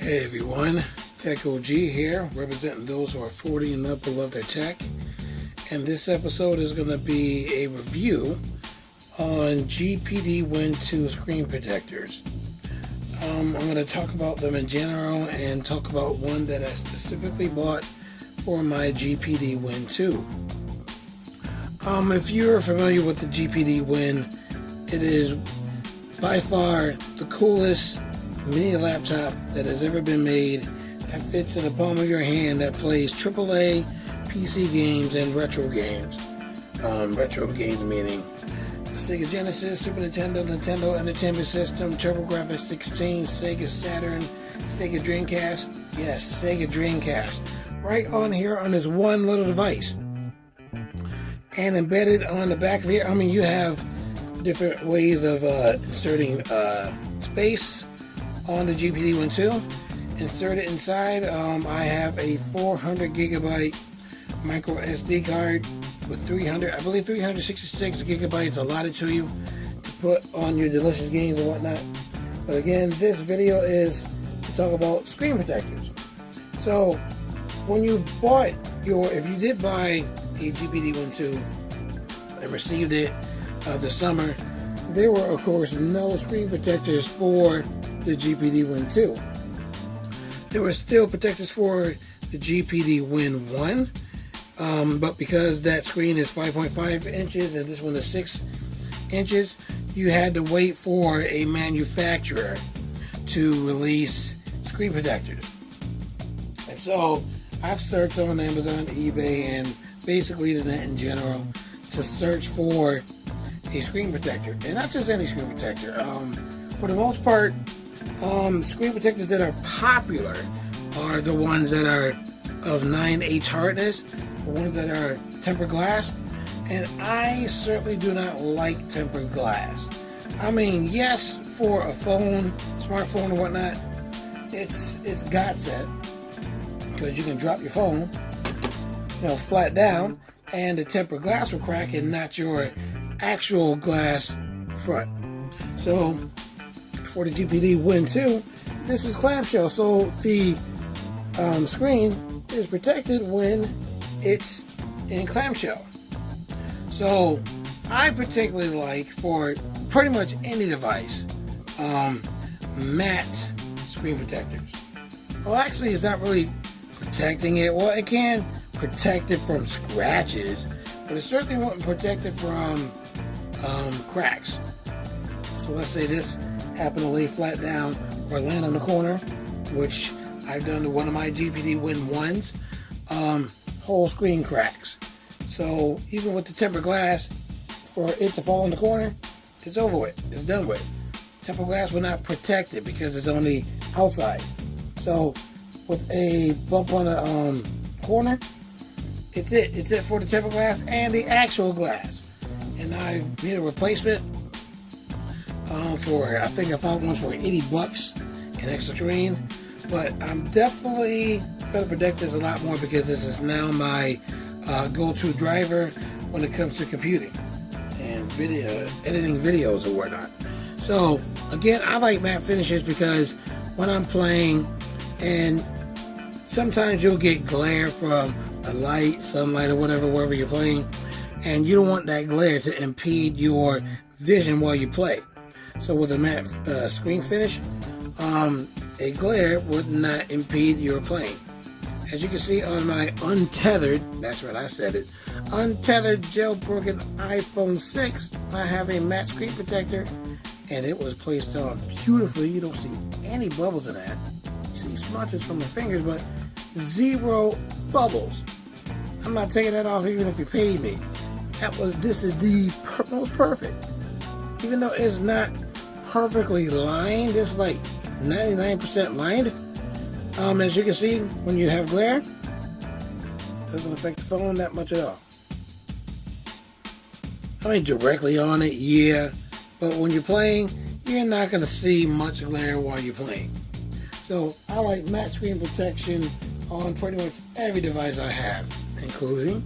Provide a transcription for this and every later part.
Hey everyone, Tech OG here, representing those who are 40 and up who love their tech. And this episode is going to be a review on GPD Win 2 screen protectors. I'm going to talk about them in general and talk about one that I specifically bought for my GPD Win 2. If you're familiar with the GPD Win, it is by far the coolest mini laptop that has ever been made, that fits in the palm of your hand, that plays AAA PC games and retro games. Retro games meaning Sega Genesis, Super Nintendo, Nintendo Entertainment System, TurboGrafx 16, Sega Saturn, Sega Dreamcast. Yes, Sega Dreamcast. Right on here on this one little device. And embedded on the back of here, you have different ways of inserting space on the GPD Win 2. Inserted inside, I have a 400 gigabyte micro SD card with 366 gigabytes allotted to you to put on your delicious games and whatnot. But again, this video is to talk about screen protectors. So when you bought if you did buy a GPD Win 2 and received it this summer, there were of course no screen protectors for the GPD Win 2. There were still protectors for the GPD Win 1, but because that screen is 5.5 inches and this one is 6 inches, you had to wait for a manufacturer to release screen protectors. And so I've searched on Amazon, eBay, and basically the net in general to search for a screen protector, and not just any screen protector. For the most part, screen protectors that are popular are the ones that are of 9H hardness, the ones that are tempered glass, and I certainly do not like tempered glass. Yes, for a phone, smartphone or whatnot, it's godsend, because you can drop your phone, flat down, and the tempered glass will crack and not your actual glass front. So for the GPD Win 2, this is clamshell, so the screen is protected when it's in clamshell. So I particularly like, for pretty much any device, matte screen protectors. Well, actually, it's not really protecting it. Well, it can protect it from scratches, but it certainly won't protect it from cracks. So let's say this happened to lay flat down or land on the corner, which I've done to one of my GPD Win 1s, whole screen cracks. So even with the tempered glass, for it to fall in the corner, it's over with, it's done with. Tempered glass will not protect it because it's on the outside. So with a bump on the corner, it's it for the tempered glass and the actual glass. And I've made a replacement I think I found one for $80 in extra screen, but I'm definitely going to protect this a lot more because this is now my go-to driver when it comes to computing and editing videos or whatnot. So again, I like matte finishes because when I'm playing, and sometimes you'll get glare from a light, sunlight, or wherever you're playing, and you don't want that glare to impede your vision while you play. So with a matte screen finish, a glare would not impede your playing. As you can see on my untethered, that's right, I said it, untethered jailbroken iPhone 6, I have a matte screen protector, and it was placed on beautifully. You don't see any bubbles in that. You see smudges from the fingers, but zero bubbles. I'm not taking that off even if you paid me. This is the most perfect. Even though it's not perfectly lined, it's like 99% lined. As you can see, when you have glare, it doesn't affect the phone that much at all. Directly on it, yeah, but when you're playing, you're not going to see much glare while you're playing. So I like matte screen protection on pretty much every device I have, including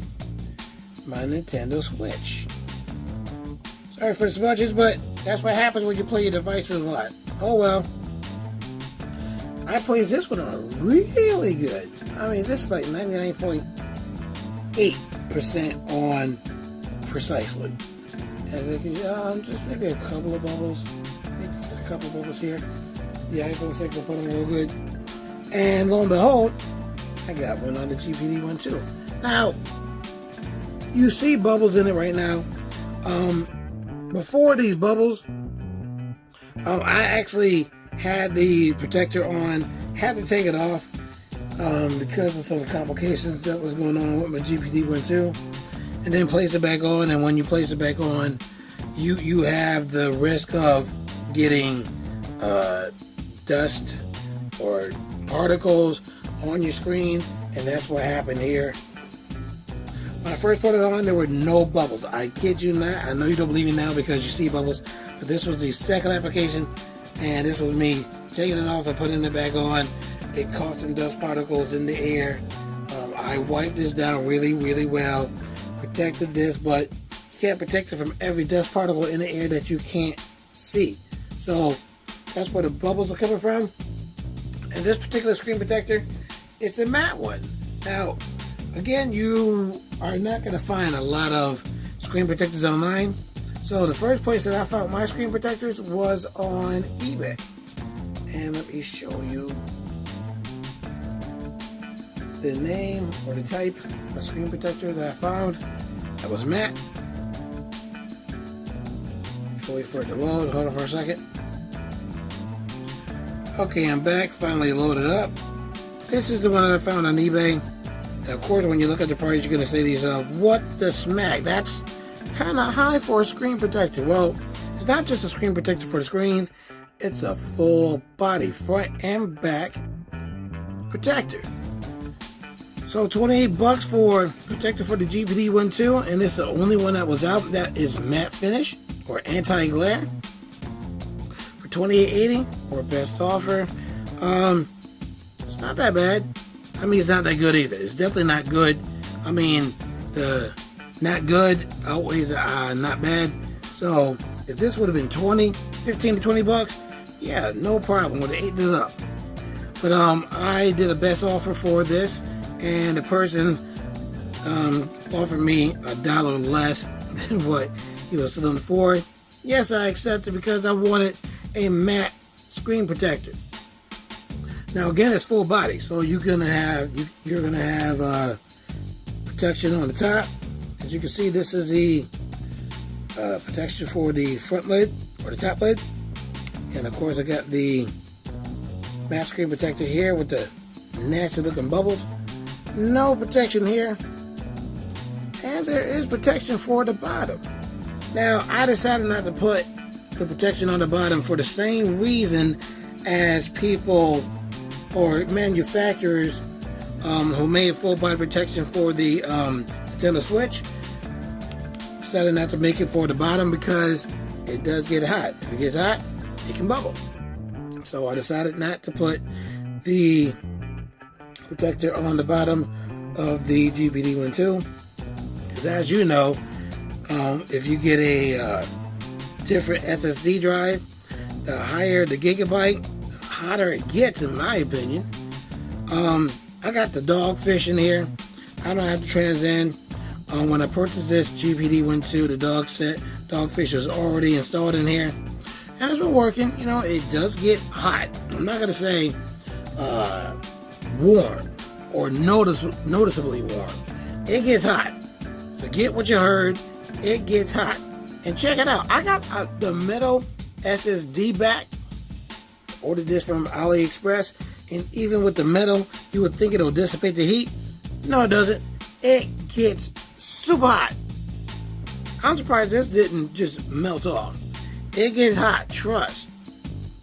my Nintendo Switch. Sorry for the smudges, but that's what happens when you play your devices a lot. Oh well. I placed this one on really good. I mean, this is like 99.8% on precisely. And just maybe a couple of bubbles. Maybe just a couple of bubbles here. The iPhone 6 will put them real good. And lo and behold, I got one on the GPD one too. Now, you see bubbles in it right now. Before these bubbles, I actually had the protector on, had to take it off because of some complications that was going on with my GPD one too, and then place it back on. And when you place it back on, you have the risk of getting dust or particles on your screen, and that's what happened here. When I first put it on, there were no bubbles. I kid you not. I know you don't believe me now because you see bubbles, but this was the second application, and this was me taking it off and putting it back on. It caught some dust particles in the air. I wiped this down really, really well, protected this, but you can't protect it from every dust particle in the air that you can't see. So that's where the bubbles are coming from. And this particular screen protector, it's a matte one. Now, again, you are not going to find a lot of screen protectors online. So the first place that I found my screen protectors was on eBay. And let me show you the name or the type of screen protector that I found that was matte. Wait for it to load. Hold on for a second. Okay, I'm back. Finally loaded up. This is the one that I found on eBay. And of course, when you look at the price, you're going to say to yourself, what the smack? That's kind of high for a screen protector. Well, it's not just a screen protector for the screen. It's a full body, front and back protector. So $28 for protector for the GPD one too. And it's the only one that was out that is matte finish or anti-glare for $28.80 or best offer. It's not that bad. I mean, it's not that good either. It's definitely not good. I mean, the not good outweighs not bad. So if this would have been 15 to 20 bucks, yeah, no problem. Would have ate this up. But I did a best offer for this, and the person offered me $1 less than what he was selling for. Yes, I accepted because I wanted a matte screen protector. Now again, it's full body, so you're gonna have protection on the top. As you can see, this is the protection for the front lid or the top lid, and of course I got the matte screen protector here with the nasty looking bubbles. No protection here, and there is protection for the bottom. Now I decided not to put the protection on the bottom for the same reason as people or manufacturers who made full body protection for the Nintendo Switch. Decided not to make it for the bottom because it does get hot. If it gets hot, it can bubble. So I decided not to put the protector on the bottom of the GPD one too. Because as you know, if you get a different SSD drive, the higher the gigabyte, the hotter it gets, in my opinion. I got the Dogfish in here. I don't have to transcend. When I purchased this GPD one too, the Dogfish was already installed in here, and it's been working. You know, it does get hot. I'm not gonna say warm or noticeably warm. It gets hot. Forget what you heard. It gets hot. And check it out. I got the metal SSD back. Ordered this from AliExpress, and even with the metal, you would think it'll dissipate the heat. No, it doesn't. It gets super hot. I'm surprised this didn't just melt off. It gets hot, trust.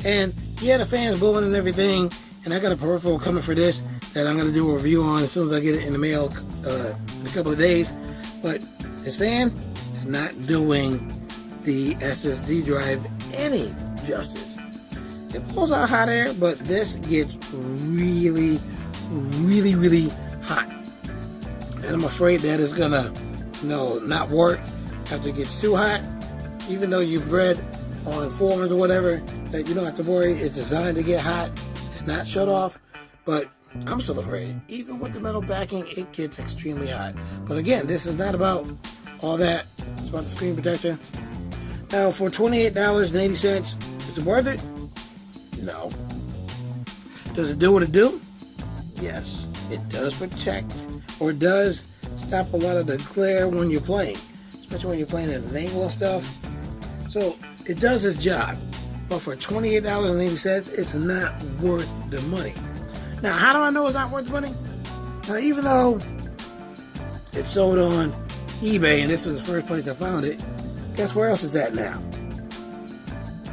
And yeah, the fan's blowing and everything, and I got a peripheral coming for this that I'm gonna do a review on as soon as I get it in the mail in a couple of days. But this fan is not doing the SSD drive any justice. It pulls out hot air, but this gets really, really, really hot. And I'm afraid that it's gonna, not work after it gets too hot. Even though you've read on forums or whatever that you don't have to worry, it's designed to get hot. did not shut off, but I'm still afraid. Even with the metal backing, it gets extremely hot. But again, this is not about all that. It's about the screen protector. Now, for $28.80, is it worth it? No. Does it do what it do? Yes. It does protect, or does stop a lot of the glare when you're playing, especially when you're playing at an angle and stuff. So it does its job. But for $28.80, it's not worth the money. Now, how do I know it's not worth the money? Now, even though it's sold on eBay, and this is the first place I found it, guess where else it's at now?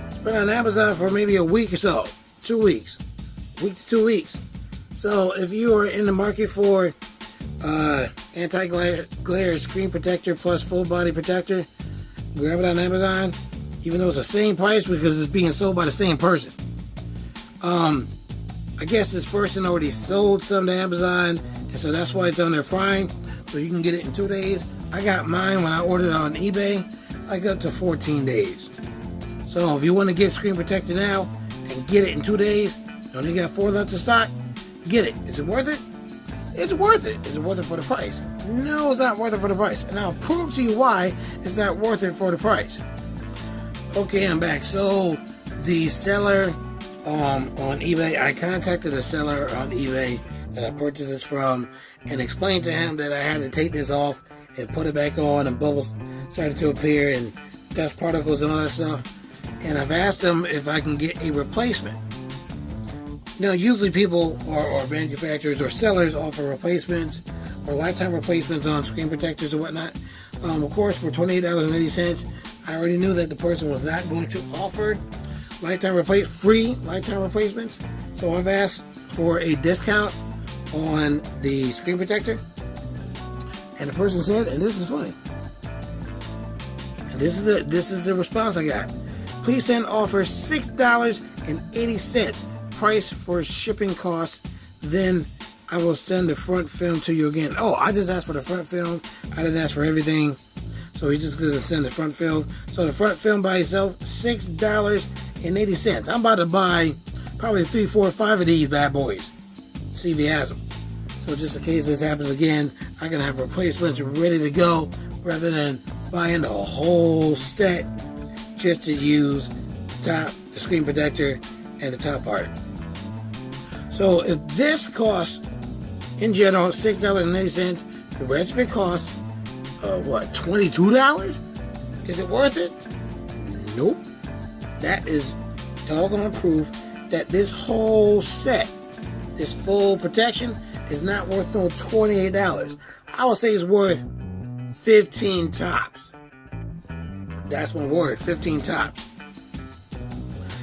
It's been on Amazon for maybe a week or so. 2 weeks. Week to 2 weeks. So if you are in the market for anti-glare screen protector plus full body protector, grab it on Amazon, even though it's the same price because it's being sold by the same person. I guess this person already sold some to Amazon, and so that's why it's on their Prime, so you can get it in 2 days. I got mine when I ordered it on eBay, I got up to 14 days. So if you want to get screen protector now and get it in 2 days, you only got 4 left to stock, get it. Is it worth it? It's worth it. Is it worth it for the price? No, it's not worth it for the price. And I'll prove to you why it's not worth it for the price. Okay, I'm back. So the seller on eBay, I contacted the seller on eBay that I purchased this from and explained to him that I had to take this off and put it back on, and bubbles started to appear and dust particles and all that stuff. And I've asked him if I can get a replacement. You know, usually people or manufacturers or sellers offer replacements or lifetime replacements on screen protectors or whatnot. Of course, for $28.80, I already knew that the person was not going to offer free lifetime replacements. So I've asked for a discount on the screen protector. And the person said, and this is funny, and this is the response I got. Please send offer $6.80. Price for shipping costs, then I will send the front film to you again. Oh, I just asked for the front film. I didn't ask for everything. So he's just going to send the front film. So the front film by itself, $6.80. I'm about to buy probably 3, 4, 5 of these bad boys. See if he has them. So just in case this happens again, I can have replacements ready to go rather than buying the whole set just to use the screen protector and the top part. So if this costs, in general, $6.80, the rest of it costs, $22? Is it worth it? Nope. That is doggone proof that this whole set, this full protection, is not worth no $28. I would say it's worth 15 tops. That's my word, 15 tops.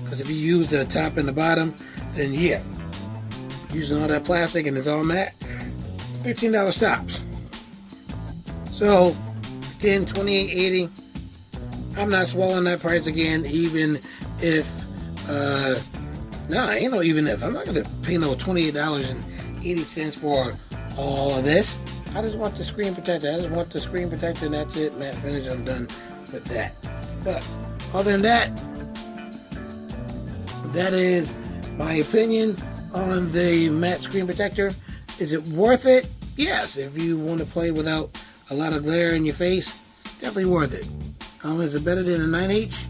Because if you use the top and the bottom, then yeah, using all that plastic and it's all matte, $15 tops. So again, $28.80. I'm not swallowing that price again, even if ain't no even if. I'm not gonna pay no $28.80 for all of this. I just want the screen protector. I just want the screen protector, and that's it. Matte finish. I'm done with that. But other than that, that is my opinion on the matte screen protector. Is it worth it? Yes. If you want to play without a lot of glare in your face, definitely worth it. Is it better than a 9H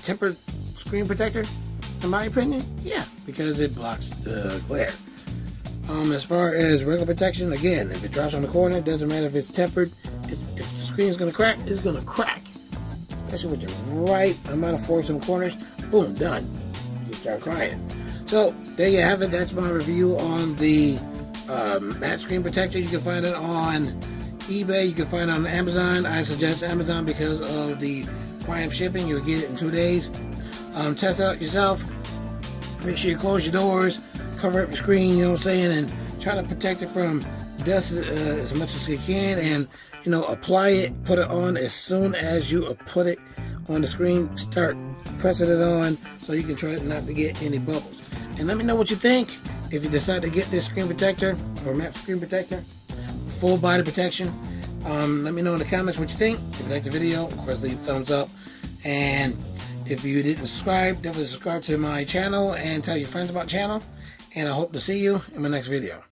tempered screen protector? In my opinion, yeah, because it blocks the glare. As far as regular protection, again, if it drops on the corner, it doesn't matter if it's tempered. If the screen is going to crack, it's going to crack. Especially with the right amount of force in the corners. Boom, done. You start crying. So, there you have it. That's my review on the matte screen protector. You can find it on eBay. You can find it on Amazon. I suggest Amazon because of the Prime shipping. You'll get it in 2 days. Test it out yourself. Make sure you close your doors. Cover up your screen, you know what I'm saying, and try to protect it from dust as much as you can, and apply it, put it on as soon as you put it on the screen. Start pressing it on so you can try not to get any bubbles. And let me know what you think if you decide to get this screen protector or matte screen protector, full body protection. Let me know in the comments what you think. If you like the video, of course, leave a thumbs up. And If you didn't subscribe, definitely subscribe to my channel and tell your friends about the channel. And I hope to see you in my next video.